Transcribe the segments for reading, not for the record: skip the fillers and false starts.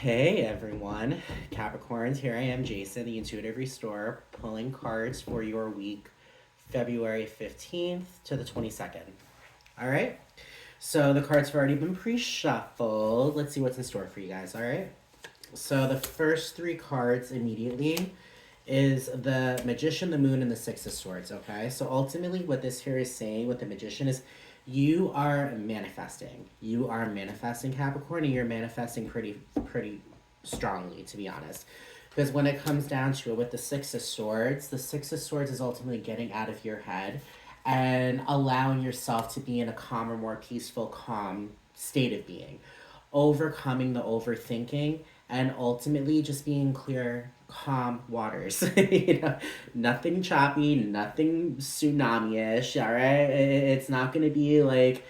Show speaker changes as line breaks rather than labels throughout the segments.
Hey everyone, Capricorns, here I am, Jason, the Intuitive Restorer, pulling cards for your week, February 15th to the 22nd. All right, so the cards have already been pre shuffled. Let's see what's in store for you guys, all right? So the first three cards immediately is the Magician, the Moon, and the Six of Swords, okay? So ultimately, what this here is saying with the Magician is you are manifesting. You are manifesting Capricorn, and you're manifesting pretty strongly, to be honest. Because when it comes down to it, with the Six of Swords is ultimately getting out of your head and allowing yourself to be in a calmer, more peaceful, calm state of being, overcoming the overthinking, and ultimately just being clear, calm waters. Nothing choppy, nothing tsunami-ish. All right, it's not gonna be like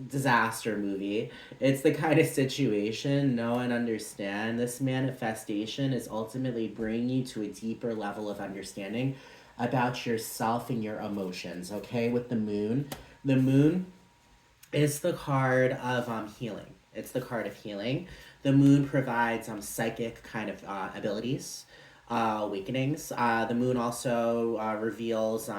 disaster movie. It's the kind of situation, know and understand. This manifestation is ultimately bringing you to a deeper level of understanding about yourself and your emotions. Okay, with the moon is the card of healing. It's the card of healing. The moon provides psychic kind of abilities, awakenings. The moon also reveals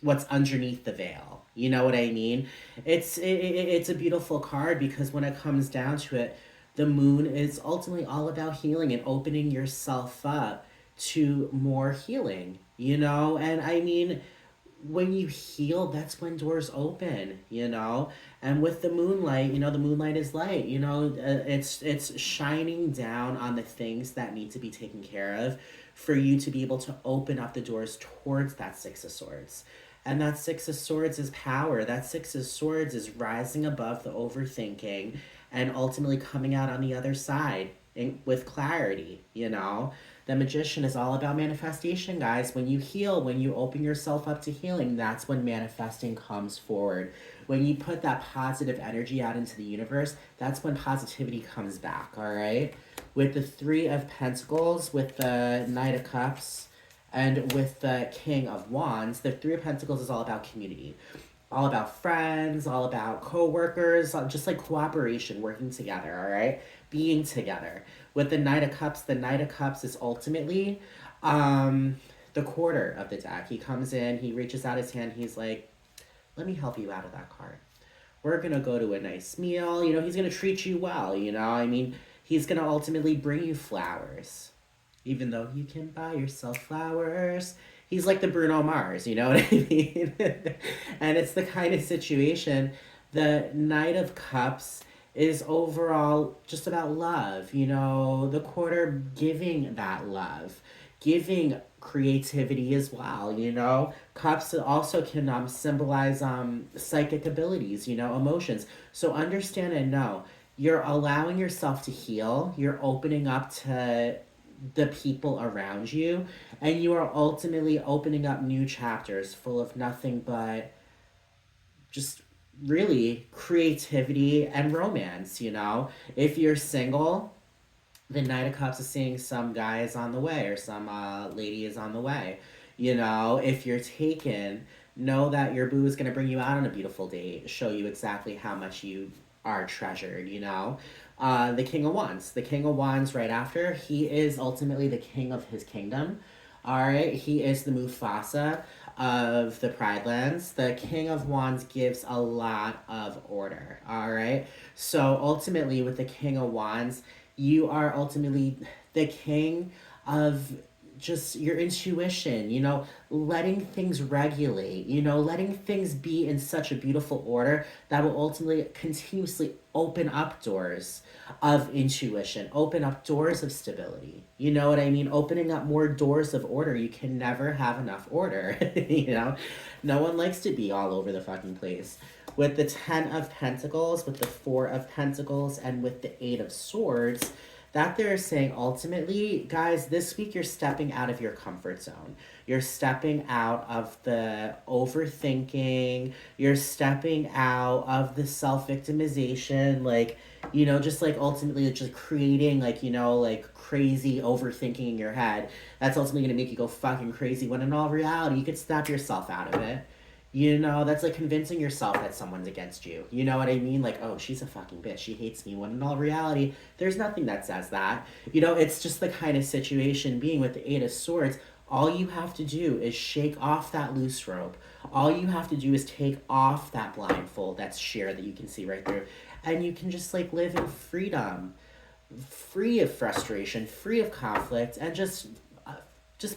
what's underneath the veil. You know what I mean? It's a beautiful card because when it comes down to it, the moon is ultimately all about healing and opening yourself up to more healing. And I mean, when you heal, that's when doors open. And with the moonlight, the moonlight is light. It's shining down on the things that need to be taken care of for you to be able to open up the doors towards that Six of Swords. And that Six of Swords is power. That Six of Swords is rising above the overthinking and ultimately coming out on the other side with clarity. The Magician is all about manifestation, guys. When you heal, when you open yourself up to healing, that's when manifesting comes forward. When you put that positive energy out into the universe, that's when positivity comes back, all right? With the Three of Pentacles, with the Knight of Cups, and with the King of Wands, the Three of Pentacles is all about community, all about friends, all about co-workers, just like cooperation, working together, all right? Being together. With the Knight of Cups is ultimately the quarter of the deck. He comes in, he reaches out his hand, he's like, let me help you out of that card. We're gonna go to a nice meal, he's gonna treat you well, I mean, he's gonna ultimately bring you flowers. Even though you can buy yourself flowers. He's like the Bruno Mars, you know what I mean? And it's the kind of situation. The Knight of Cups is overall just about love, the quarter giving that love, giving creativity as well. Cups also can symbolize psychic abilities, emotions. So understand and know you're allowing yourself to heal, you're opening up to the people around you, and you are ultimately opening up new chapters full of nothing but just really creativity and romance. If you're single, the Knight of Cups is seeing some guy is on the way or some lady is on the way. If you're taken, know that your boo is going to bring you out on a beautiful date, show you exactly how much you are treasured. The King of Wands. The King of Wands, right after, he is ultimately the king of his kingdom. All right, he is the Mufasa of the Pride Lands. The King of Wands gives a lot of order. All right, so ultimately, with the King of Wands, you are ultimately the king of just your intuition, letting things regulate, letting things be in such a beautiful order that will ultimately continuously open up doors of intuition, open up doors of stability. You know what I mean? Opening up more doors of order. You can never have enough order, No one likes to be all over the fucking place. With the Ten of Pentacles, with the Four of Pentacles, and with the Eight of Swords, that they're saying ultimately, guys, this week you're stepping out of your comfort zone. You're stepping out of the overthinking. You're stepping out of the self-victimization. Just like ultimately just creating like crazy overthinking in your head. That's ultimately going to make you go fucking crazy when in all reality, you could snap yourself out of it. You know, that's like convincing yourself that someone's against you. You know what I mean? Like, oh, she's a fucking bitch. She hates me. When in all reality, there's nothing that says that. You know, it's just the kind of situation being with the Eight of Swords. All you have to do is shake off that loose rope. All you have to do is take off that blindfold that's sheer that you can see right through. And you can just like live in freedom, free of frustration, free of conflict, and just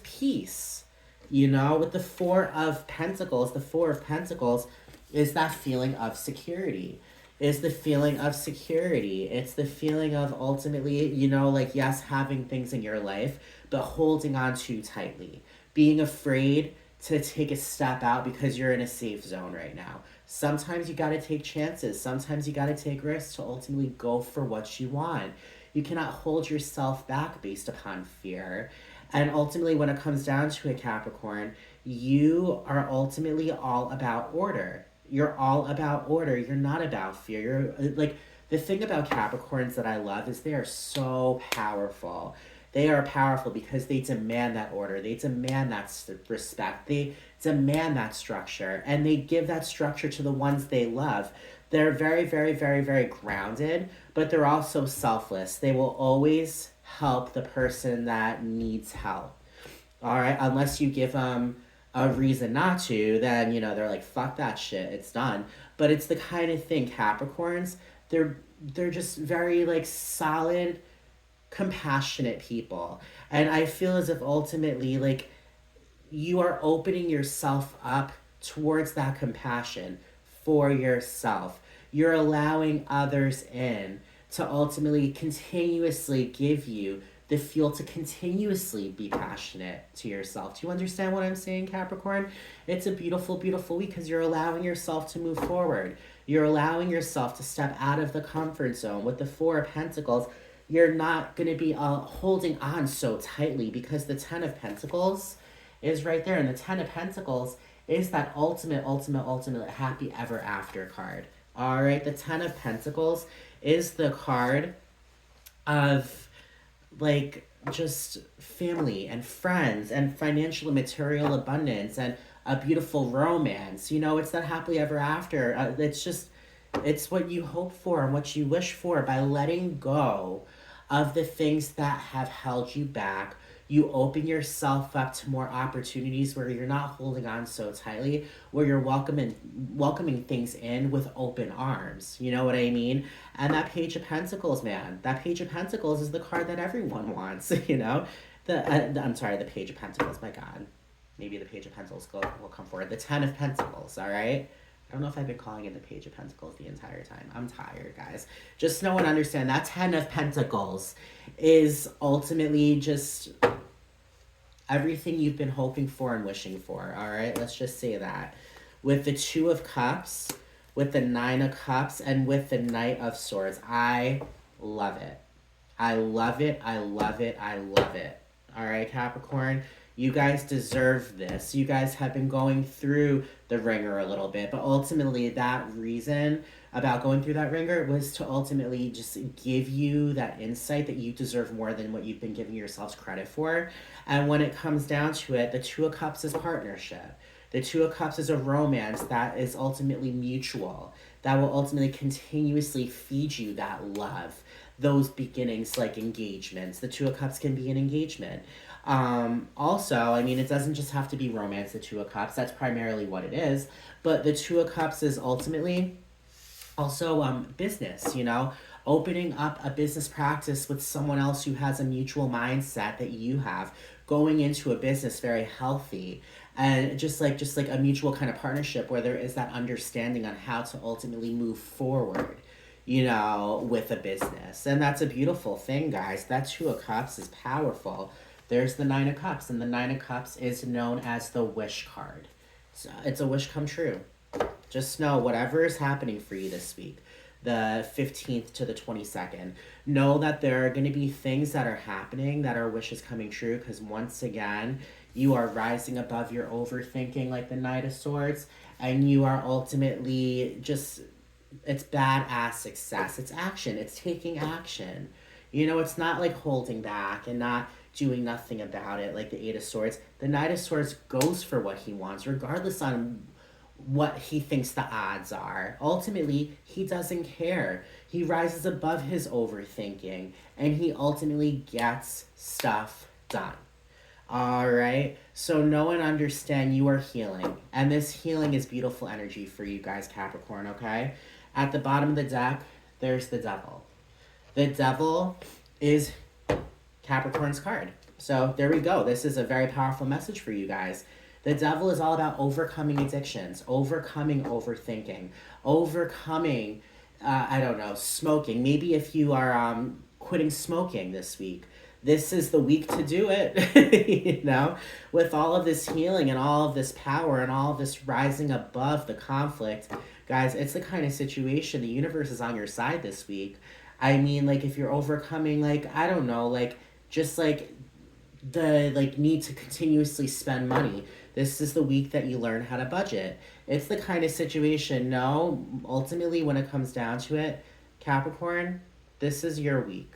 peace. You know, with the the Four of Pentacles is that feeling of security. Is the feeling of security. It's the feeling of ultimately, you know, like, yes, having things in your life, but holding on too tightly. Being afraid to take a step out because you're in a safe zone right now. Sometimes you got to take chances. Sometimes you got to take risks to ultimately go for what you want. You cannot hold yourself back based upon fear. And ultimately, when it comes down to a Capricorn, you are ultimately all about order. You're all about order. You're not about fear. You're like, the thing about Capricorns that I love is they are so powerful. They are powerful because they demand that order. They demand that respect. They demand that structure. And they give that structure to the ones they love. They're very, very, very, very grounded, but they're also selfless. They will always help the person that needs help. All right, unless you give them a reason not to, then you know they're like, fuck that shit, it's done. But it's the kind of thing Capricorns, they're just very like solid, compassionate people. And I feel as if ultimately like you are opening yourself up towards that compassion for yourself. You're allowing others in to ultimately continuously give you the fuel to continuously be passionate to yourself. Do you understand what I'm saying, Capricorn? It's a beautiful, beautiful week because you're allowing yourself to move forward. You're allowing yourself to step out of the comfort zone. With the Four of Pentacles, you're not going to be holding on so tightly because the Ten of Pentacles is right there. And the Ten of Pentacles is that ultimate happy ever after card. All right, the Ten of Pentacles is the card of like just family and friends and financial and material abundance and a beautiful romance. You know, it's that happily ever after. It's what you hope for and what you wish for by letting go of the things that have held you back. You open yourself up to more opportunities where you're not holding on so tightly, where you're welcoming things in with open arms. You know what I mean? And that Page of Pentacles, man, that Page of Pentacles is the card that everyone wants. You know, I'm sorry, the Page of Pentacles. My God, maybe the Page of Pentacles will come forward. The Ten of Pentacles. All right. I don't know if I've been calling it the Page of Pentacles the entire time. I'm tired, guys. Just know and understand that Ten of Pentacles is ultimately just everything you've been hoping for and wishing for. All right, let's just say that. With the Two of Cups, with the Nine of Cups, and with the Knight of Swords, I love it. I love it. I love it. I love it. All right, Capricorn. You guys deserve this. You guys have been going through the ringer a little bit, but ultimately that reason about going through that ringer was to ultimately just give you that insight that you deserve more than what you've been giving yourselves credit for. And when it comes down to it, the Two of Cups is partnership. The Two of Cups is a romance that is ultimately mutual, that will ultimately continuously feed you that love. Those beginnings, like engagements. The Two of Cups can be an engagement. Also, I mean, it doesn't just have to be romance, the Two of Cups. That's primarily what it is. But the Two of Cups is ultimately also business, you know, opening up a business practice with someone else who has a mutual mindset that you have, going into a business very healthy, and just like a mutual kind of partnership where there is that understanding on how to ultimately move forward, you know, with a business. And that's a beautiful thing, guys. That Two of Cups is powerful. There's the Nine of Cups, and the Nine of Cups is known as the wish card. So it's a wish come true. Just know whatever is happening for you this week, the 15th to the 22nd, know that there are going to be things that are happening that are wishes coming true, because once again, you are rising above your overthinking like the Knight of Swords, and you are ultimately just, it's badass success. It's action. It's taking action. You know, it's not like holding back and not doing nothing about it like the Eight of Swords. The Knight of Swords goes for what he wants, regardless on what he thinks the odds are. Ultimately, he doesn't care. He rises above his overthinking and he ultimately gets stuff done. All right. So know and understand you are healing. And this healing is beautiful energy for you guys, Capricorn, okay? At the bottom of the deck, there's the devil. The devil is Capricorn's card. So there we go. This is a very powerful message for you guys. The devil is all about overcoming addictions, overcoming overthinking, overcoming, I don't know, smoking. Maybe if you are quitting smoking this week, this is the week to do it. You know, with all of this healing and all of this power and all of this rising above the conflict, guys, it's the kind of situation the universe is on your side this week. I mean, like, if you're overcoming, like, I don't know, like, just like the like need to continuously spend money, this is the week that you learn how to budget. It's the kind of situation, no, ultimately when it comes down to it, Capricorn, this is your week.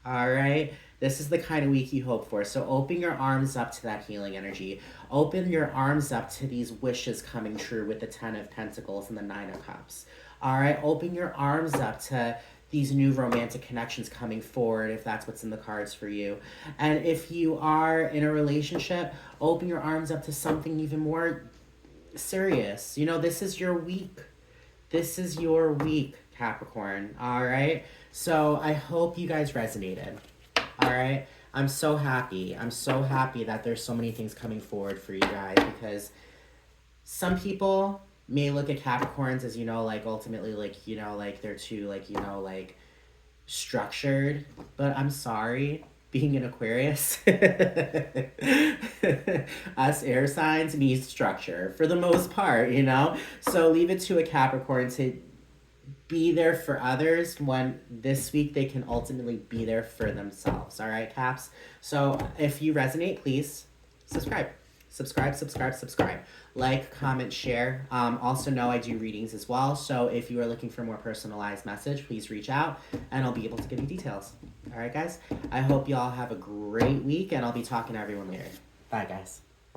All right. This is the kind of week you hope for. So open your arms up to that healing energy. Open your arms up to these wishes coming true with the 10 of Pentacles and the 9 of Cups. All right. Open your arms up to these new romantic connections coming forward if that's what's in the cards for you. And if you are in a relationship, open your arms up to something even more serious. You know, this is your week. This is your week, Capricorn. All right. So I hope you guys resonated. All right. I'm so happy. I'm so happy that there's so many things coming forward for you guys, because some people may look at Capricorns as, you know, like ultimately, like, you know, like they're too, like, you know, like structured. But I'm sorry, being an Aquarius, us air signs need structure for the most part, you know? So leave it to a Capricorn to be there for others when this week they can ultimately be there for themselves. All right, Caps? So if you resonate, please subscribe. Subscribe. Like, comment, share. Also know I do readings as well. So if you are looking for a more personalized message, please reach out and I'll be able to give you details. All right, guys? I hope you all have a great week and I'll be talking to everyone later. Bye, guys.